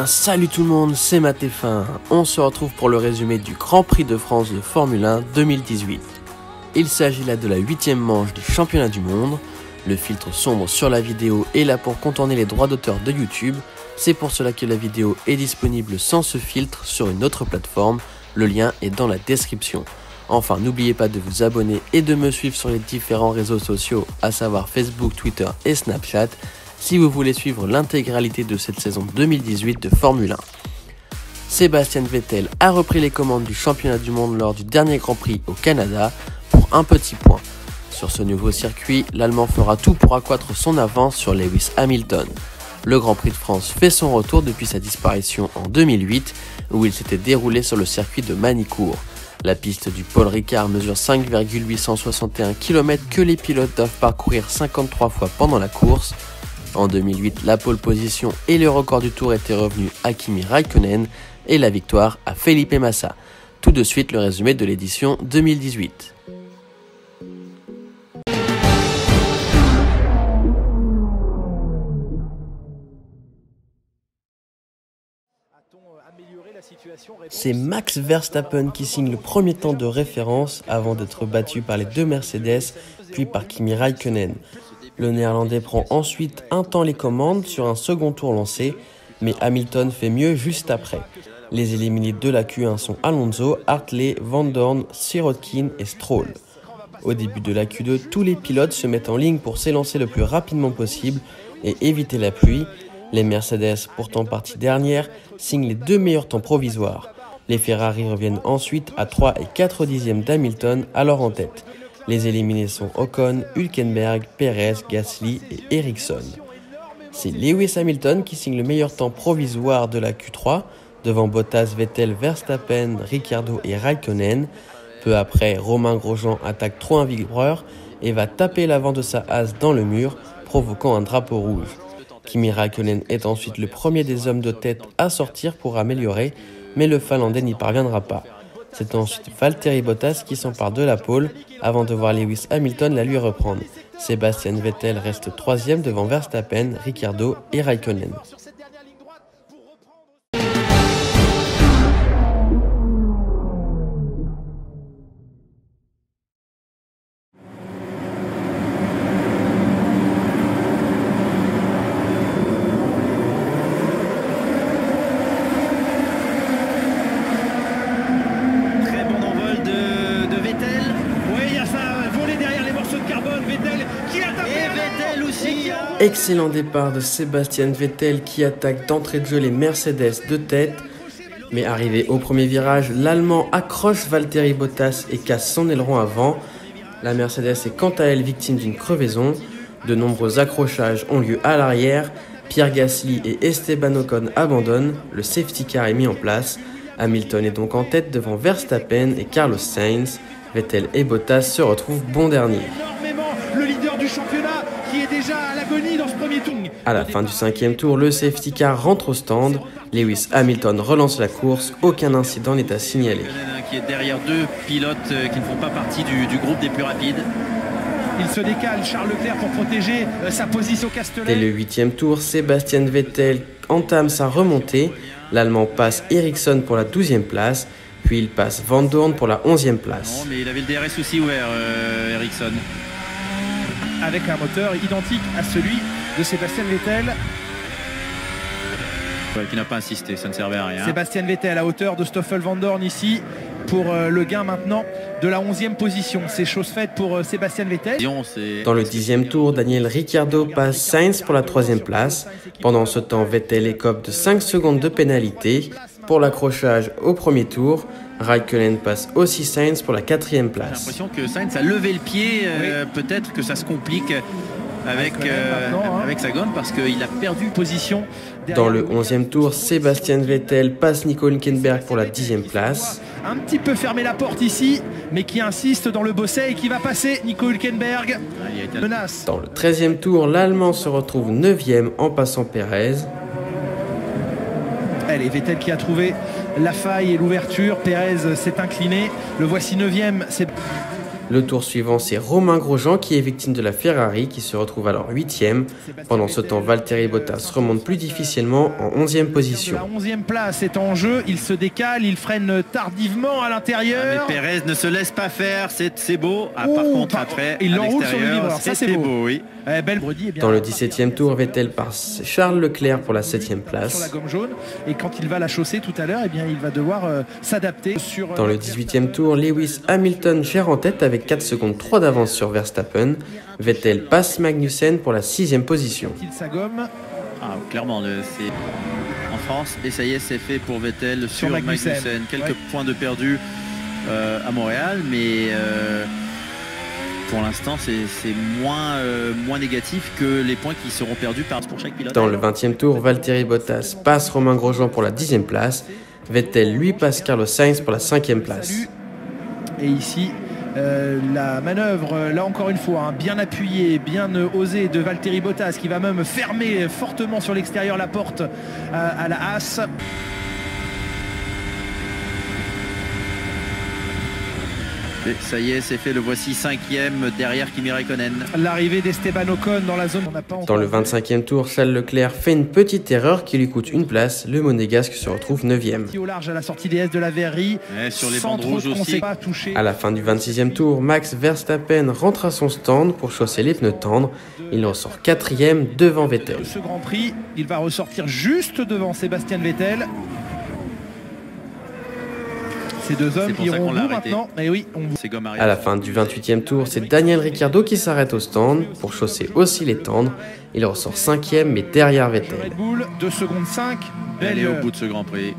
bien, salut tout le monde, c'est Matt-F1. On se retrouve pour le résumé du Grand Prix de France de Formule 1 2018. Il s'agit là de la 8e manche du championnat du monde. Le filtre sombre sur la vidéo est là pour contourner les droits d'auteur de YouTube. C'est pour cela que la vidéo est disponible sans ce filtre sur une autre plateforme. Le lien est dans la description. Enfin, n'oubliez pas de vous abonner et de me suivre sur les différents réseaux sociaux, à savoir Facebook, Twitter et Snapchat, si vous voulez suivre l'intégralité de cette saison 2018 de Formule 1. Sébastien Vettel a repris les commandes du championnat du monde lors du dernier Grand Prix au Canada pour un petit point. Sur ce nouveau circuit, l'Allemand fera tout pour accroître son avance sur Lewis Hamilton. Le Grand Prix de France fait son retour depuis sa disparition en 2008, où il s'était déroulé sur le circuit de Manicourt. La piste du Paul Ricard mesure 5,861 km que les pilotes doivent parcourir 53 fois pendant la course. En 2008, la pole position et le record du tour étaient revenus à Kimi Raikkonen et la victoire à Felipe Massa. Tout de suite le résumé de l'édition 2018. C'est Max Verstappen qui signe le premier temps de référence avant d'être battu par les deux Mercedes puis par Kimi Raikkonen. Le Néerlandais prend ensuite un temps les commandes sur un second tour lancé, mais Hamilton fait mieux juste après. Les éliminés de la Q1 sont Alonso, Hartley, Van Dorn, Sirotkin et Stroll. Au début de la Q2, tous les pilotes se mettent en ligne pour s'élancer le plus rapidement possible et éviter la pluie. Les Mercedes, pourtant parties dernières, signent les deux meilleurs temps provisoires. Les Ferrari reviennent ensuite à 3 et 4 dixièmes d'Hamilton, alors en tête. Les éliminés sont Ocon, Hülkenberg, Perez, Gasly et Ericsson. C'est Lewis Hamilton qui signe le meilleur temps provisoire de la Q3, devant Bottas, Vettel, Verstappen, Ricciardo et Raikkonen. Peu après, Romain Grosjean attaque trop un vibreur et va taper l'avant de sa Haas dans le mur, provoquant un drapeau rouge. Kimi Raikkonen est ensuite le premier des hommes de tête à sortir pour améliorer, mais le Finlandais n'y parviendra pas. C'est ensuite Valtteri Bottas qui s'empare de la pole avant de voir Lewis Hamilton la lui reprendre. Sébastien Vettel reste 3e devant Verstappen, Ricciardo et Raikkonen. Excellent départ de Sébastien Vettel qui attaque d'entrée de jeu les Mercedes de tête. Mais arrivé au premier virage, l'Allemand accroche Valtteri Bottas et casse son aileron avant. La Mercedes est quant à elle victime d'une crevaison. De nombreux accrochages ont lieu à l'arrière. Pierre Gasly et Esteban Ocon abandonnent. Le safety car est mis en place. Hamilton est donc en tête devant Verstappen et Carlos Sainz. Vettel et Bottas se retrouvent bon dernier. Le leader du championnat qui est déjà à l'agonie dans ce premier tour. À la fin du 5e tour, le safety car rentre au stand. Lewis Hamilton relance la course. Aucun incident n'est à signaler. Qui est derrière deux pilotes qui ne font pas partie du groupe des plus rapides. Il se décale, Charles Leclerc, pour protéger sa position Castellet. Dès le 8e tour, Sébastien Vettel entame sa remontée. L'Allemand passe Ericsson pour la 12e place. Puis il passe Van Dorn pour la 11e place. Non, mais il avait le DRS aussi ouvert, Ericsson. Avec un moteur identique à celui de Sébastien Vettel. Ouais, qui n'a pas insisté, ça ne servait à rien. Sébastien Vettel à hauteur de Stoffel Van Dorn ici pour le gain maintenant de la 11e position. C'est chose faite pour Sébastien Vettel. Dans le 10e tour, Daniel Ricciardo passe Sainz pour la 3e place. Pendant ce temps, Vettel écope de 5 secondes de pénalité. Pour l'accrochage au premier tour, Raikkonen passe aussi Sainz pour la 4e place. J'ai l'impression que Sainz a levé le pied, peut-être que ça se complique avec sa gomme parce qu'il a perdu position. Dans le 11e tour, Sébastien Vettel passe Nico Hülkenberg pour la 10e place. Un petit peu fermé la porte ici, mais qui insiste dans le bosset et qui va passer Nico Hülkenberg. Menace. Dans le 13e tour, l'Allemand se retrouve 9e en passant Perez. Allez, Vettel qui a trouvé la faille et l'ouverture. Perez s'est incliné. Le voici 9e. Le tour suivant, c'est Romain Grosjean qui est victime de la Ferrari, qui se retrouve alors 8e. Pendant ce temps, Valtteri Bottas remonte plus difficilement en 11e position. La 11e place est en jeu, il se décale, il freine tardivement à l'intérieur. Mais Pérez ne se laisse pas faire, c'est beau. Par contre, après, il l'enroule sur le livreur, ça c'est beau. Oui. Dans le 17e tour, Vettel passe Charles Leclerc pour la 7e place. Sur la gomme jaune, et quand il va la chausser tout à l'heure, eh bien, il va devoir s'adapter. Dans le 18e tour, Lewis Hamilton gère en tête avec 4 secondes 3 d'avance sur Verstappen. Vettel passe Magnussen pour la 6e position. Clairement, c'est en France, et ça y est, c'est fait pour Vettel sur Magnussen. Quelques points de perdu à Montréal, mais pour l'instant, c'est moins négatif que les points qui seront perdus pour chaque pilote. Dans le 20e tour, Valtteri Bottas passe Romain Grosjean pour la 10e place. Vettel lui passe Carlos Sainz pour la 5e place. Et ici, la manœuvre, là encore une fois, bien appuyée, bien osée de Valtteri Bottas, qui va même fermer fortement sur l'extérieur la porte à la Haas. Et ça y est, c'est fait, le voici 5e derrière Kimi Raikkonen. L'arrivée d'Esteban Ocon dans la zone. Dans le 25e tour, Charles Leclerc fait une petite erreur qui lui coûte une place. Le Monégasque se retrouve 9e. Au large à la sortie des S de la verrerie. Sur les bandes rouges aussi. À la fin du 26e tour, Max Verstappen rentre à son stand pour chausser les pneus tendres. Il ressort 4e devant Vettel. Ce Grand Prix, il va ressortir juste devant Sébastien Vettel. Ces deux hommes qui iront au bout maintenant. Et oui, à la fin du 28e tour, c'est Daniel Ricciardo qui s'arrête au stand pour chausser aussi les tendres. Il ressort 5e, mais derrière Vettel. Red Bull, 2 secondes 5. Elle est au bout de ce Grand Prix.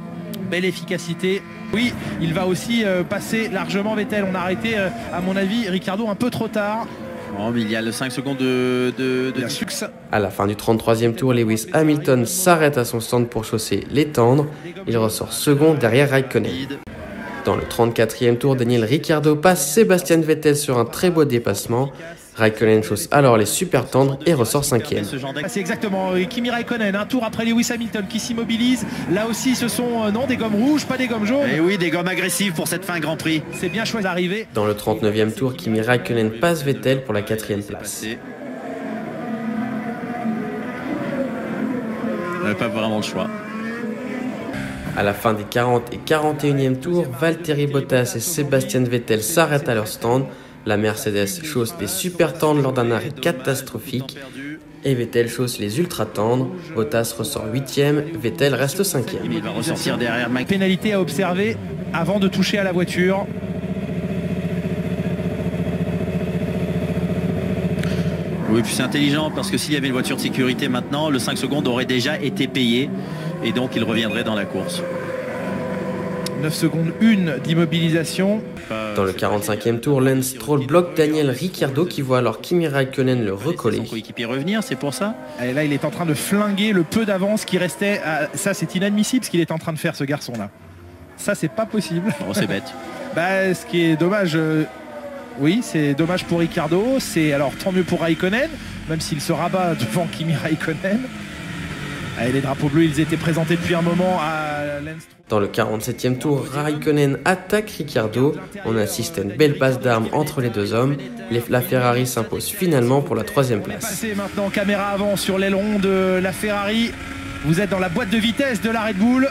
Belle efficacité. Oui, il va aussi passer largement Vettel. On a arrêté, à mon avis, Ricciardo un peu trop tard. Oh, mais il y a le 5 secondes de succès. À la fin du 33e tour, Lewis Hamilton s'arrête à son stand pour chausser les tendres. Il ressort second derrière Raikkonen. Dans le 34e tour, Daniel Ricciardo passe Sébastien Vettel sur un très beau dépassement. Raikkonen chausse alors les super tendres et ressort 5e. C'est exactement Kimi Raikkonen, un tour après Lewis Hamilton qui s'immobilise. Là aussi, ce sont des gommes rouges, pas des gommes jaunes. Et oui, des gommes agressives pour cette fin Grand Prix. C'est bien choisi d'arriver. Dans le 39e tour, Kimi Raikkonen passe Vettel pour la 4e place. On n'avait pas vraiment le choix. À la fin des 40 et 41e tours, Valtteri Bottas et Sébastien Vettel s'arrêtent à leur stand. La Mercedes chausse des super tendres lors d'un arrêt catastrophique. Et Vettel chausse les ultra tendres. Bottas ressort 8e, Vettel reste 5e. Il va ressortir derrière Mike. Pénalité à observer avant de toucher à la voiture. Oui, puis c'est intelligent parce que s'il y avait une voiture de sécurité maintenant, le 5 secondes aurait déjà été payé et donc il reviendrait dans la course. 9 secondes 1 d'immobilisation. Dans le 45e tour, Lance Stroll bloque Daniel Ricciardo qui voit alors Kimi Raikkonen le recoller. Son coéquipier revenir, c'est pour ça. Et là, il est en train de flinguer le peu d'avance qui restait. Ça, c'est inadmissible ce qu'il est en train de faire, ce garçon-là. Ça, c'est pas possible. Oh, c'est bête. Ce qui est dommage. Oui, c'est dommage pour Ricciardo. C'est alors tant mieux pour Raikkonen, même s'il se rabat devant Kimi Raikkonen. Et les drapeaux bleus, ils étaient présentés depuis un moment à Lance. Dans le 47e tour, Raikkonen attaque Ricciardo. On assiste à une belle passe d'armes entre les deux hommes. La Ferrari s'impose finalement pour la 3e place. Passez maintenant caméra avant sur l'aileron de la Ferrari. Vous êtes dans la boîte de vitesse de la Red Bull.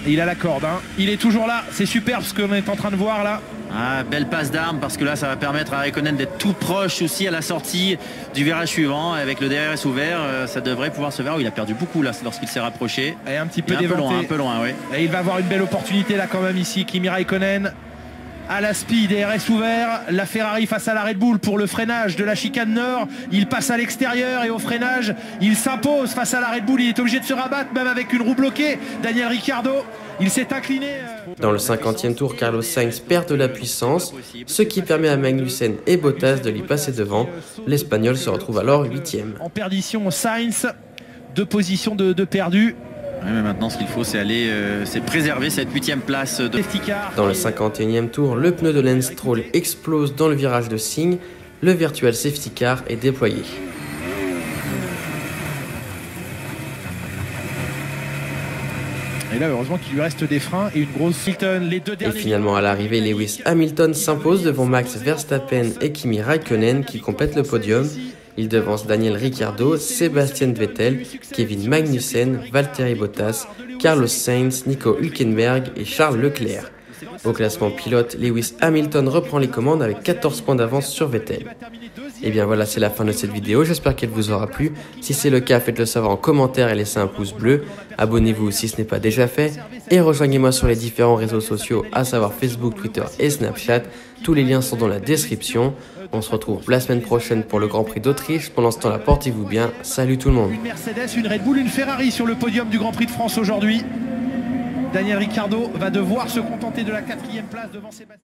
Et il a la corde, hein. Il est toujours là. C'est superbe ce qu'on est en train de voir là. Ah, belle passe d'armes parce que là ça va permettre à Raikkonen d'être tout proche aussi à la sortie du virage suivant. Avec le DRS ouvert, ça devrait pouvoir se faire. Il a perdu beaucoup là lorsqu'il s'est rapproché. Et un petit peu déventé. Un peu loin, oui. Et il va avoir une belle opportunité là quand même ici, Kimi Raikkonen. À la speed, DRS ouvert, la Ferrari face à la Red Bull pour le freinage de la chicane nord. Il passe à l'extérieur et au freinage, il s'impose face à la Red Bull. Il est obligé de se rabattre même avec une roue bloquée. Daniel Ricciardo, il s'est incliné. Dans le 50e tour, Carlos Sainz perd de la puissance, ce qui permet à Magnussen et Bottas de lui passer devant. L'Espagnol se retrouve alors 8e. En perdition, Sainz, 2 positions de perdu. Oui, mais maintenant ce qu'il faut c'est aller c'est préserver cette 8e place de safety car. Dans le 51e tour, le pneu de Lance Stroll explose dans le virage de signe. Le virtual safety car est déployé. Et là, heureusement qu'il lui reste des freins et une grosse Hamilton. Et finalement, à l'arrivée, Lewis Hamilton s'impose devant Max Verstappen et Kimi Raikkonen qui complètent le podium. Il devance Daniel Ricciardo, Sébastien Vettel, Kevin Magnussen, Valtteri Bottas, Carlos Sainz, Nico Hülkenberg et Charles Leclerc. Au classement pilote, Lewis Hamilton reprend les commandes avec 14 points d'avance sur Vettel. Et bien voilà, c'est la fin de cette vidéo, j'espère qu'elle vous aura plu. Si c'est le cas, faites-le savoir en commentaire et laissez un pouce bleu. Abonnez-vous si ce n'est pas déjà fait. Et rejoignez-moi sur les différents réseaux sociaux, à savoir Facebook, Twitter et Snapchat. Tous les liens sont dans la description. On se retrouve la semaine prochaine pour le Grand Prix d'Autriche. Pendant ce temps-là, portez-vous bien. Salut tout le monde. Une Mercedes, une Red Bull, une Ferrari sur le podium du Grand Prix de France aujourd'hui. Daniel Ricciardo va devoir se contenter de la 4e place devant Sébastien.